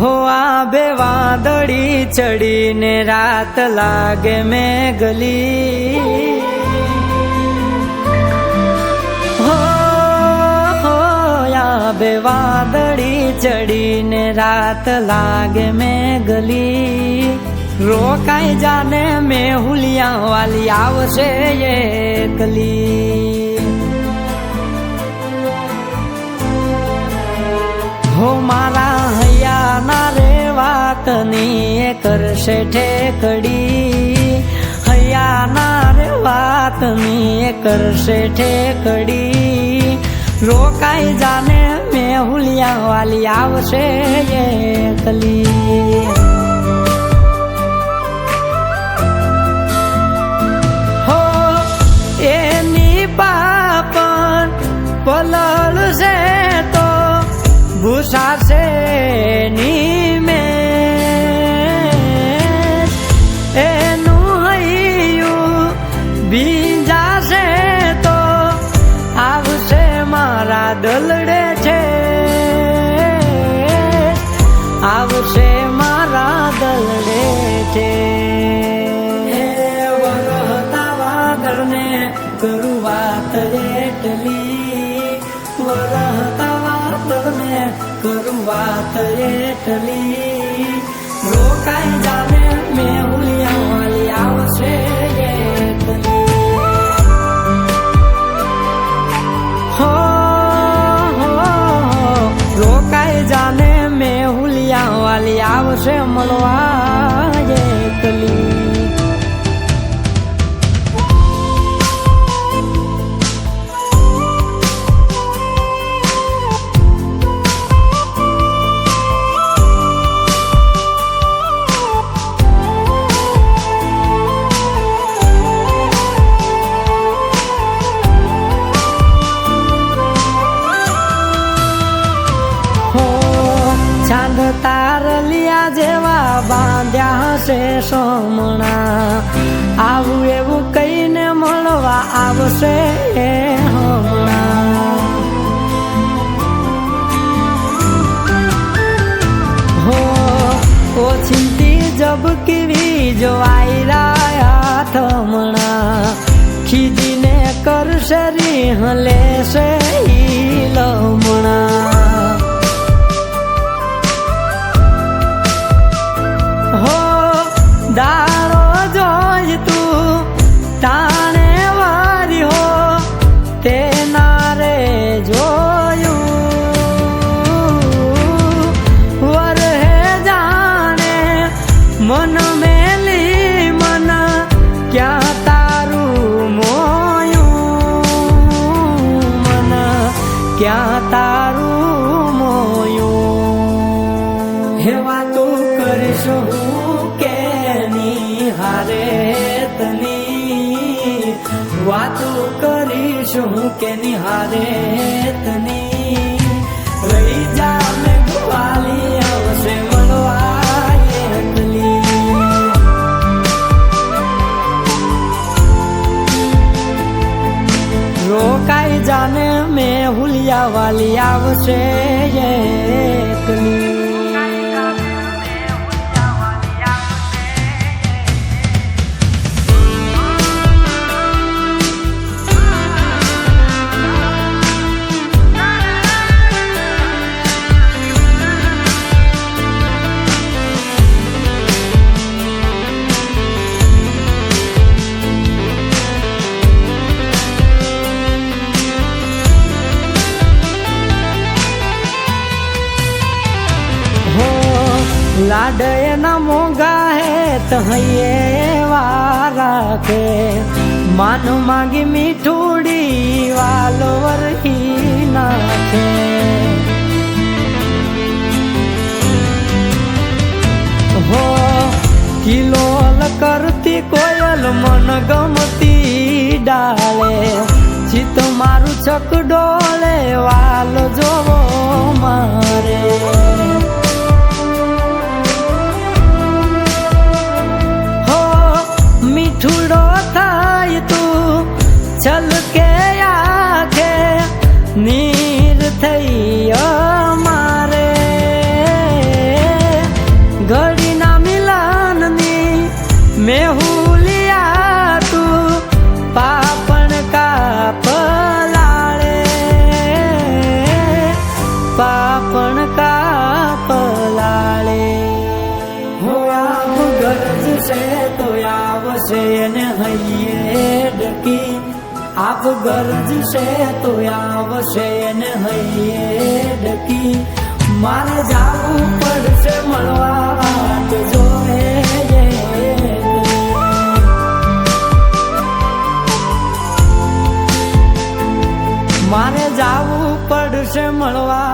हो आबे वादड़ी चढ़ी ने रात लागे में गली हो आबे वादड़ी चढ़ी ने रात लागे में गली रोकाई जाने में हुलिया वाली आवशे ये कली हो मारा हया ना रे वातनी करशे ठेकड़ी हया ना रे वातनी करशे ठेकड़ी रोकाई जाने में हुलिया वाली आवशे ये कली हो एनी पापन पलल से तो भूषा से नी में एनु हयु बीजा से तो आवशे मारा दलड़े छे आवशे मारा दलड़े छे वरहता वादळ ने करू वात एटली वरहता में करूँ बात एटली रोकाई जाने में हुलिया वाली आवशे एटली हो रोकाई जाने में हुलिया वाली आवशे मलवा एटली चांद तारलिया जेवा बांध्या से सोमणा आवू एवू कईने मळवा आवशे हमणा हो ओछिंती जब की जो आईरा थमणा खीजीने करशे रिहले से लमणा हो दारो जोज तू ताने वारी हो तेना रे जोयू वर है जाने मन मेली मन क्या तारू मोयू मन क्या तारू मोयू हेवा तू करशो हारे तनी वातो करीशुं के निहारे तनी रही जा में गुवाली आवशे मलवा एकली रोकाई जाने में हुलिया वाली आवशे एकली लाडे न मोगा है तहिए वारा के मान मांगी मीठूड़ी वालो वरही नाखे हो किलोल करती कोयल मन गमती डाले चित मारू चक डोले वालो जोवो मारे मीठूड़ो थाय तू चल के आखे नीर थई मारे ડકી આપ ગરજશે તો આવશે ને હૈયે ડકી મારે જાવું પડશે મળવા વાટ જોવે મારે જાવું પડશે મળવા